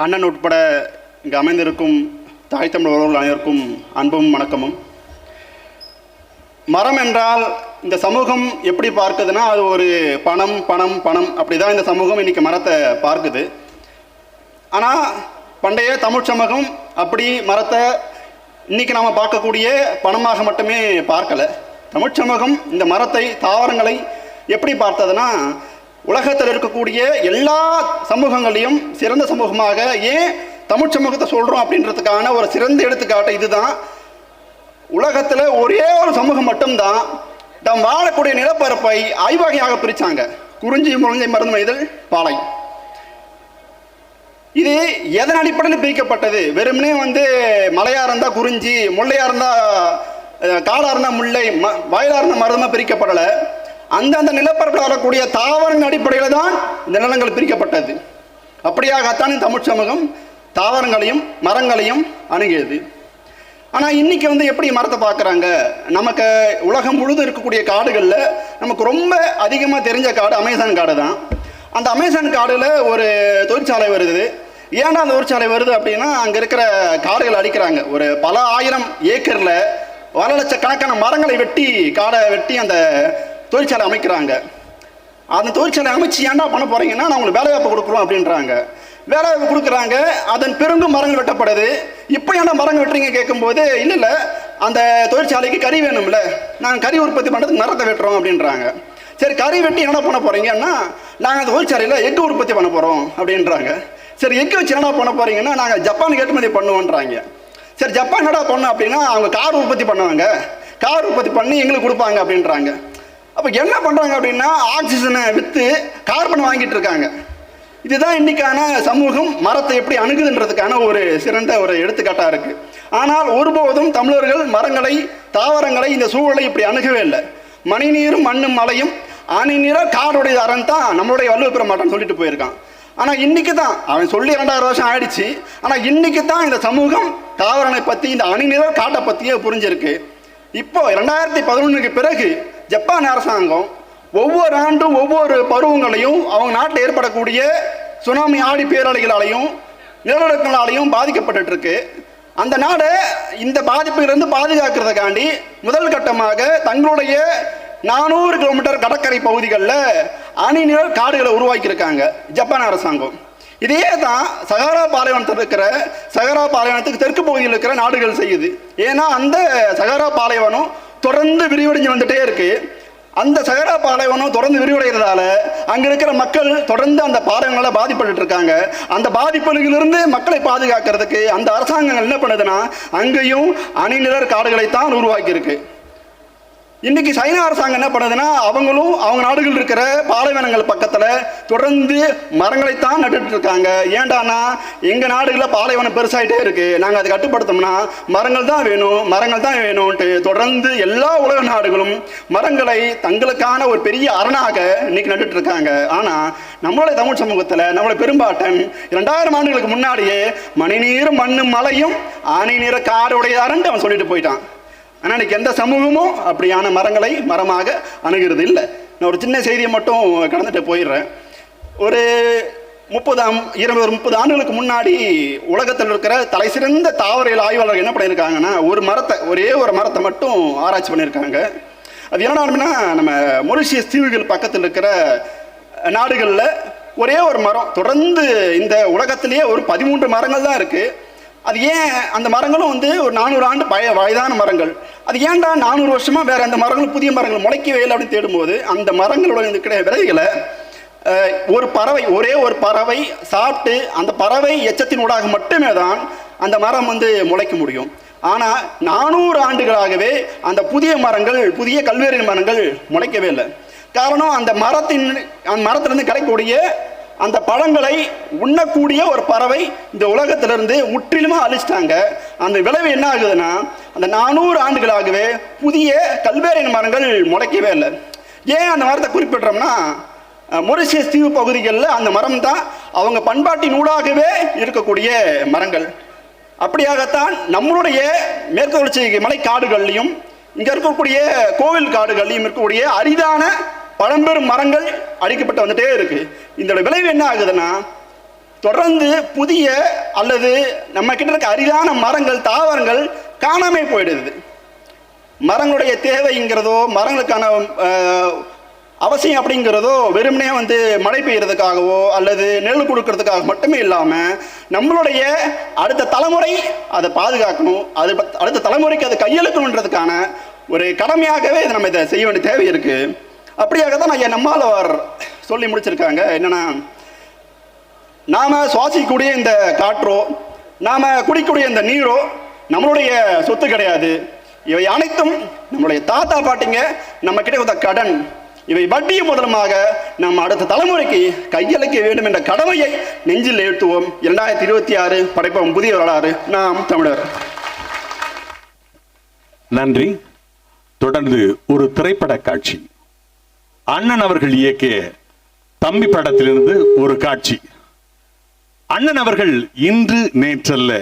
அண்ணன் உட்பட இங்கு அமைந்திருக்கும் தாய் தமிழ் உறவுகள் அனைவருக்கும் அன்பும் வணக்கமும். மரம் என்றால் இந்த சமூகம் எப்படி பார்க்குதுன்னா, அது ஒரு பணம் பணம் பணம் அப்படி தான் இந்த சமூகம் இன்றைக்கி மரத்தை பார்க்குது. ஆனால் பண்டைய தமிழ் சமூகம் அப்படி மரத்தை இன்றைக்கி நாம் பார்க்கக்கூடிய பணமாக மட்டுமே பார்க்கலை. தமிழ் சமூகம் இந்த மரத்தை, தாவரங்களை எப்படி பார்த்ததுன்னா, உலகத்தில் இருக்கக்கூடிய எல்லா சமூகங்களையும் சிறந்த சமூகமாக ஏன் தமிழ் சமூகத்தை சொல்கிறோம் அப்படின்றதுக்கான ஒரு சிறந்த எடுத்துக்காட்டு இதுதான். உலகத்தில் ஒரே ஒரு சமூகம் மட்டும்தான் தம் வாழக்கூடிய நிலப்பரப்பை ஆய்வகையாக பிரித்தாங்க. குறிஞ்சி, முருங்கை, மருந்து மைதல், பாலை. இது எதன் அடிப்படையில் பிரிக்கப்பட்டது? வெறுமனே மலையாக இருந்தால் குறிஞ்சி, முல்லையாக இருந்தால் காடாக இருந்தால் முல்லை, வயலாக இருந்தால் மருதமாக பிரிக்கப்படலை. அந்தந்த நிலப்பரப்பில் வரக்கூடிய தாவரங்கள் அடிப்படையில் தான் இந்த நிலங்கள் பிரிக்கப்பட்டது. அப்படியாகத்தான் தமிழ் சமூகம் தாவரங்களையும் மரங்களையும் அணுகியது. ஆனால் இன்றைக்கி எப்படி மரத்தை பார்க்குறாங்க? நமக்கு உலகம் முழுதும் இருக்கக்கூடிய காடுகளில் நமக்கு ரொம்ப அதிகமாக தெரிஞ்ச காடு அமேசான் காடு தான். அந்த அமேசான் காடில் ஒரு தொழிற்சாலை வருது. ஏன்னா அந்த தொழிற்சாலை வருது அப்படின்னா, அங்கே இருக்கிற காடுகளை அழிக்கிறாங்க. ஒரு பல ஆயிரம் ஏக்கரில் பல லட்சக்கணக்கான மரங்களை வெட்டி, காடை வெட்டி அந்த தொழிற்சாலை அமைக்கிறாங்க. அந்த தொழிற்சாலை அமைச்சு ஏன்டா பண்ண போகிறீங்கன்னா, நான் உங்களுக்கு வேலைவாய்ப்பு கொடுக்குறோம் அப்படின்றாங்க. வேலைவாய்ப்பு கொடுக்குறாங்க. அதன் பிறகும் மரங்கள் வெட்டப்படுது. இப்போ ஏன்டா மரங்கள் வெட்டுறீங்க கேட்கும்போது, இல்லை அந்த தொழிற்சாலைக்கு கறி வேணும்ல, நாங்கள் கறி உற்பத்தி பண்ணுறதுக்கு மரத்தை வெட்டுறோம் அப்படின்றாங்க. சரி, கறி வெட்டி என்ன பண்ண போகிறீங்கன்னா, நாங்கள் அந்த தொழிற்சாலையில் எஃகு உற்பத்தி பண்ண போகிறோம் அப்படின்றாங்க. சரி, எஃகு வச்சு என்ன பண்ண போகிறீங்கன்னா, நாங்கள் ஜப்பானுக்கு ஏற்றுமதி பண்ணுவோன்றாங்க. சரி, ஜப்பான் என்னடா பண்ணோம் அப்படின்னா, அவங்க கார் உற்பத்தி பண்ணுவாங்க, கார் உற்பத்தி பண்ணி எங்களுக்கு கொடுப்பாங்க அப்படின்றாங்க. அப்போ என்ன பண்ணுறாங்க அப்படின்னா, ஆக்சிஜனை விற்று கார்பன் வாங்கிட்டு இருக்காங்க. இதுதான் இன்றைக்கான சமூகம் மரத்தை எப்படி அணுகுதுன்றதுக்கான ஒரு சிறந்த ஒரு எடுத்துக்காட்டாக இருக்குது. ஆனால் ஒருபோதும் தமிழர்கள் மரங்களை, தாவரங்களை, இந்த சூழலை இப்படி அணுகவே இல்லை. மணிநீரும் மண்ணும் மலையும் அணிநிற காடுடைய அரண் தான் நம்மளுடைய வள்ளுவர் பெருமாட்டம் சொல்லிட்டு போயிருக்கான். ஆனால் இன்றைக்கி தான், அவன் சொல்லி 2000 வருஷம் ஆயிடுச்சு. ஆனால் இன்றைக்கி தான் இந்த சமூகம் தாவரனை பற்றி, இந்த அணிநிற காட்டை பற்றியே புரிஞ்சிருக்கு. இப்போ 2011க்கு பிறகு ஜப்பான் அரசாங்கம் ஒவ்வொரு ஆண்டும் ஒவ்வொரு பருவங்களையும் அவங்க நாட்டில் ஏற்படக்கூடிய சுனாமி, ஆடி பேரலைகளாலையும் நிலநடுக்கங்களாலையும் பாதிக்கப்பட்டு இருக்கு. அந்த நாடை இந்த பாதிப்பிலிருந்து பாதுகாக்கிறதுக்காண்டி முதல் கட்டமாக தங்களுடைய 400 கிலோமீட்டர் கடற்கரை பகுதிகளில் அணிநிழல் காடுகளை உருவாக்கியிருக்காங்க ஜப்பான் அரசாங்கம். இதே தான் சகாரா பாலைவனத்தில் இருக்கிற, சகாரா பாலைவனத்துக்கு தெற்கு பகுதியில் இருக்கிற நாடுகள் செய்யுது. ஏன்னா அந்த சகாரா பாலைவனம் தொடர்ந்து விரிவடைஞ்சு வந்துட்டே இருக்கு. அந்த சகாரா பாலைவனம் தொடர்ந்து விரிவடைகிறதால அங்கே இருக்கிற மக்கள் தொடர்ந்து அந்த பாலைவனங்களால் பாதிப்பட்டு இருக்காங்க. அந்த பாதிப்புகளிலிருந்து மக்களை பாதுகாக்கிறதுக்கு அந்த அரசாங்கங்கள் என்ன பண்ணுதுன்னா, அங்கேயும் அணிநிழல் காடுகளைத்தான் உருவாக்கியிருக்கு. இன்றைக்கி சைனா அரசாங்கம் என்ன பண்ணுதுன்னா, அவங்களும் அவங்க நாடுகள் இருக்கிற பாலைவனங்கள் பக்கத்தில் தொடர்ந்து மரங்களைத்தான் நட்டுட்டு இருக்காங்க. ஏண்டானா, எங்கள் நாடுகளில் பாலைவனம் பெருசாகிட்டே இருக்குது, நாங்கள் அதை கட்டுப்படுத்தோம்னா மரங்கள் தான் வேணும், மரங்கள் தான் வேணும்ன்ட்டு தொடர்ந்து எல்லா உலக நாடுகளும் மரங்களை தங்களுக்கான ஒரு பெரிய அரணாக இன்னைக்கு நட்டுட்டு இருக்காங்க. ஆனால் நம்மளுடைய தமிழ் சமூகத்தில் நம்மளுடைய பெரும்பாட்டன் 2000 ஆண்டுகளுக்கு முன்னாடியே மணிநீரும் மண்ணும் மலையும் அணிநிற காடுடைய அரண் அவன் சொல்லிட்டு போயிட்டான். ஆனால் இன்றைக்கி எந்த சமூகமும் அப்படியான மரங்களை மரமாக அணுகிறது இல்லை. நான் ஒரு சின்ன செய்தியை மட்டும் கடந்துட்டு போயிடுறேன். ஒரு 30 ஆண்டுகளுக்கு முன்னாடி உலகத்தில் இருக்கிற தலை சிறந்த தாவரவியல் ஆய்வாளர்கள் என்ன பண்ணியிருக்காங்கன்னா, ஒரே ஒரு மரத்தை மட்டும் ஆராய்ச்சி பண்ணியிருக்காங்க. அது என்னன்னா, நம்ம மொரிஷியஸ் தீவுகள் பக்கத்தில் இருக்கிற நாடுகளில் ஒரே ஒரு மரம் தொடர்ந்து, இந்த உலகத்திலேயே ஒரு 13 மரங்கள் தான் இருக்குது. அது ஏன் அந்த மரங்களும் ஒரு 400 ஆண்டு வயதான மரங்கள், அது ஏன்டா 400 வருஷமாக வேறு அந்த மரங்களும் புதிய மரங்கள் முளைக்கவே இல்லை அப்படின்னு தேடும்போது, அந்த மரங்களோட இருக்கிற விதைகளை ஒரு பறவை, ஒரே ஒரு பறவை சாப்பிட்டு அந்த பறவை எச்சத்தின் ஊடாக மட்டுமே தான் அந்த மரம் முளைக்க முடியும். ஆனால் 400 ஆண்டுகளாகவே அந்த புதிய மரங்கள், புதிய கல்வேரின் மரங்கள் முளைக்கவே இல்லை. காரணம், அந்த மரத்திலிருந்து கிடைக்கக்கூடிய அந்த பழங்களை உண்ணக்கூடிய ஒரு பறவை இந்த உலகத்திலிருந்து முற்றிலுமாக அழிச்சிட்டாங்க. அந்த விளைவு என்ன ஆகுதுன்னா, அந்த 400 ஆண்டுகளாகவே புதிய கல்வேரின் மரங்கள் முளைக்கவே இல்லை. ஏன் அந்த மரத்தை குறிப்பிடுறோம்னா, மொரிஷியஸ் தீவு பகுதிகளில் அந்த மரம் தான் அவங்க பண்பாட்டின் ஊடாகவே இருக்கக்கூடிய மரங்கள். அப்படியாகத்தான் நம்மளுடைய மேற்கு தொடர்ச்சி மலை காடுகள்லையும் இங்கே இருக்கக்கூடிய கோவில் காடுகள்லையும் இருக்கக்கூடிய அரிதான பழம்பெரும் மரங்கள் அழிக்கப்பட்டு வந்துட்டே இருக்கு. இந்த விளைவு என்ன ஆகுதுன்னா, தொடர்ந்து புதிய அல்லது நம்ம கிட்ட இருக்க அரிதான மரங்கள், தாவரங்கள் காணாமல் போயிடுது. மரங்களுடைய தேவைங்கிறதோ, மரங்களுக்கான அவசியம் அப்படிங்கிறதோ வெறுமனே வந்து மழை பெய்யறதுக்காகவோ அல்லது நெல் கொடுக்கறதுக்காக மட்டுமே இல்லாமல் நம்மளுடைய அடுத்த தலைமுறை அதை பாதுகாக்கணும், அது அடுத்த தலைமுறைக்கு அதை கையெழுக்கணுன்றதுக்கான ஒரு கடமையாகவே நம்ம இதை செய்ய வேண்டிய தேவை இருக்கு. அப்படியாக தான் நான் நம்மாழ்வார் சொல்லி முடிச்சிருக்காங்க. என்னன்னா, நாம சுவாசிக்கக்கூடிய இந்த காற்றோ, நாம குடிக்கக்கூடிய இந்த நீரோ நம்மளுடைய சொத்து கிடையாது. இவை அனைத்தும் நம்மளுடைய தாத்தா பாட்டிங்க நம்ம கிட்ட வந்த கடன். இவை வட்டியும் முதலமாக நம்ம அடுத்த தலைமுறைக்கு கையளிக்க வேண்டும் என்ற கடமையை நெஞ்சில் எழுத்துவோம். 2026 படைப்போம் புதிய வரலாறு, நாம் தமிழர். நன்றி. தொடர்ந்து ஒரு திரைப்பட காட்சி. அண்ணன் அவர்கள் இயக்கிய தம்பி படத்திலிருந்து ஒரு காட்சி. அண்ணன் அவர்கள் இன்று நேற்றல்ல